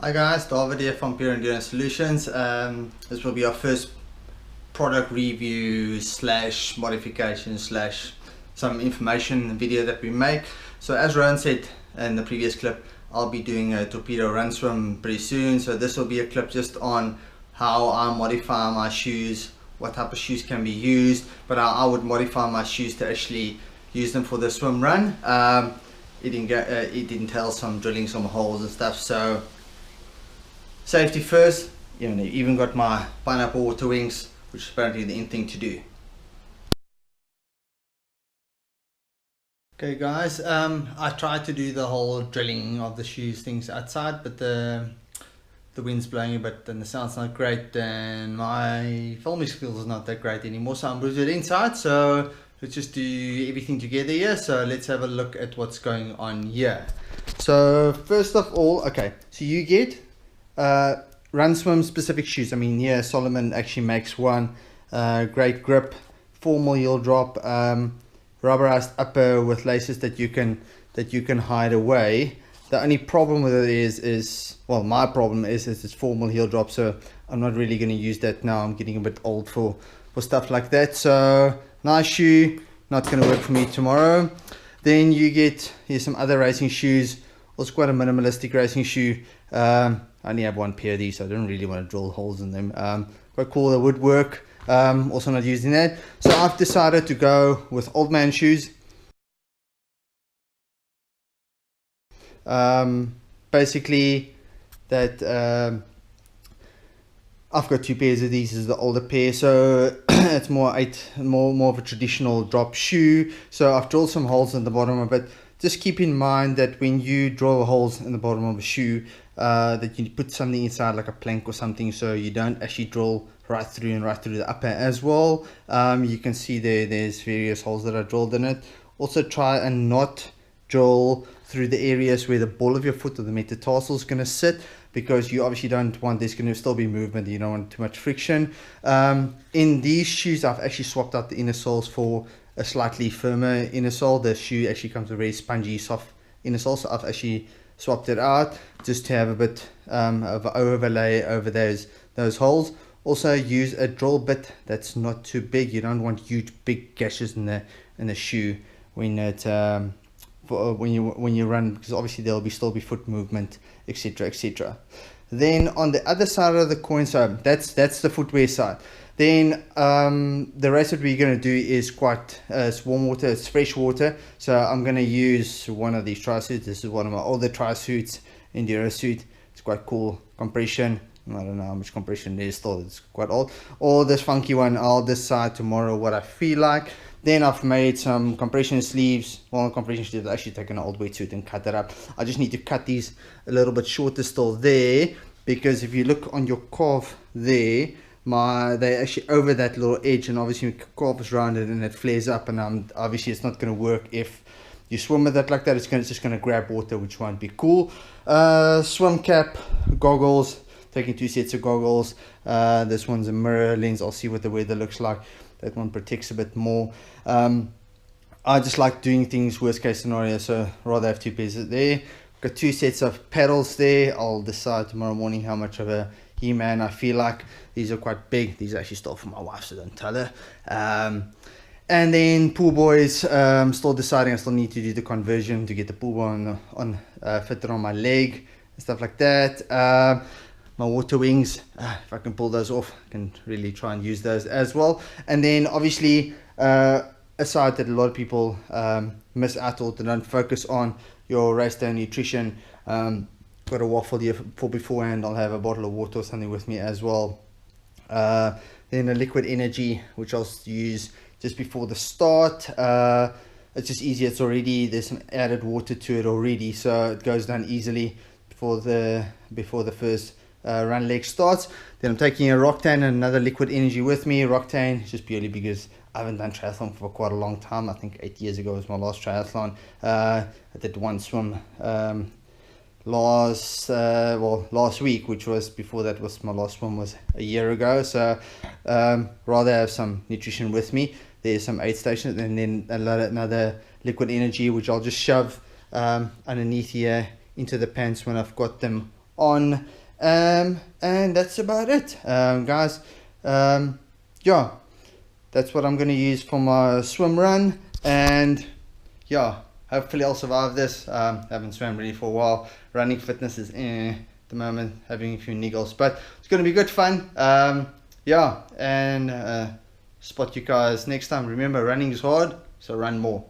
Hi guys, David here from Pure Endurance Solutions. This will be our first product review slash modification slash some information video that we make. So as Rowan said in the previous clip, I'll be doing a torpedo run swim pretty soon. So this will be a clip just on how I modify my shoes, what type of shoes can be used, but how I would modify my shoes to actually use them for the swim run. It entails some drilling some holes and stuff. So safety first. You know, even got my pineapple water wings, which is apparently the in thing to do. Okay guys, I tried to do the whole drilling of the shoes things outside, but the wind's blowing a bit and the sound's not great and my filming skills is not that great anymore, so I'm going to do it inside. So let's just do everything together here. So let's have a look at what's going on here. So first of all, okay, so you get run swim specific shoes. I mean, yeah, Solomon actually makes one. Great grip, formal heel drop, rubberized upper with laces that you can hide away. The only problem with it is well, my problem is it's formal heel drop, so I'm not really going to use that now. I'm getting a bit old for stuff like that. So nice shoe, not going to work for me tomorrow. Then you get, here's some other racing shoes, also quite a minimalistic racing shoe. I only have one pair of these, so I don't really want to drill holes in them. Quite cool, they would work. Also not using that. So I've decided to go with old man shoes. Basically that I've got two pairs of these. This is the older pair, so it's more of a traditional drop shoe. So I've drilled some holes in the bottom of it. Just keep in mind that when you drill holes in the bottom of a shoe, that you put something inside like a plank or something, so you don't actually drill right through the upper as well. You can see there's various holes that are drilled in it. Also try and not drill through the areas where the ball of your foot or the metatarsal is going to sit, because you obviously don't want, there's going to still be movement, you don't want too much friction. In these shoes I've actually swapped out the inner soles for a slightly firmer inner sole. The shoe actually comes with a very spongy soft inner sole, so I've actually swapped it out just to have a bit of an overlay over those holes. Also use a drill bit that's not too big. You don't want huge big gashes in the shoe when it when you run, because obviously there'll still be foot movement, etc, etc. Then on the other side of the coin, so that's the footwear side. Then the rest that we're going to do is quite it's warm water, it's fresh water. So I'm going to use one of these tri suits. This is one of my older tri suits, enduro suit. It's quite cool compression. I don't know how much compression there is still, it's quite old. Or this funky one, I'll decide tomorrow what I feel like. Then I've made some compression sleeves. Well, compression sleeves, I've actually taken an old wetsuit and cut that up. I just need to cut these a little bit shorter still there, because if you look on your calf there, they actually over that little edge, and obviously your calf is rounded and it flares up, and obviously it's not going to work if you swim with it like that. It's just going to grab water, which won't be cool. Swim cap, goggles, taking 2 sets of goggles. This one's a mirror lens. I'll see what the weather looks like. That one protects a bit more. I just like doing things worst case scenario, so rather have 2 pairs there. Got 2 sets of paddles there. I'll decide tomorrow morning how much of a He-Man I feel like. These are quite big. These are actually still for my wife, so don't tell her. And then pool boys, still deciding. I still need to do the conversion to get the pool boy fitted on my leg and stuff like that. My water wings, if I can pull those off, I can really try and use those as well. And then obviously aside that a lot of people miss out or don't focus on your race day nutrition, got a waffle here for beforehand. I'll have a bottle of water or something with me as well. Then a liquid energy, which I'll use just before the start. It's just easier, there's some added water to it already, so it goes down easily before the first run leg starts. Then I'm taking a Rocktan and another liquid energy with me. Rocktan just purely because I haven't done triathlon for quite a long time. I think 8 years ago was my last triathlon. I did one swim last week, which was before that was my last swim was a year ago. So rather have some nutrition with me. There's some aid stations, and then another liquid energy, which I'll just shove underneath here into the pants when I've got them on. And that's about it, guys. Yeah, that's what I'm going to use for my swim run. And yeah, hopefully I'll survive this. Haven't swam really for a while. Running fitness is at the moment, having a few niggles, but it's going to be good fun. Yeah, and spot you guys next time. Remember, running is hard, so run more.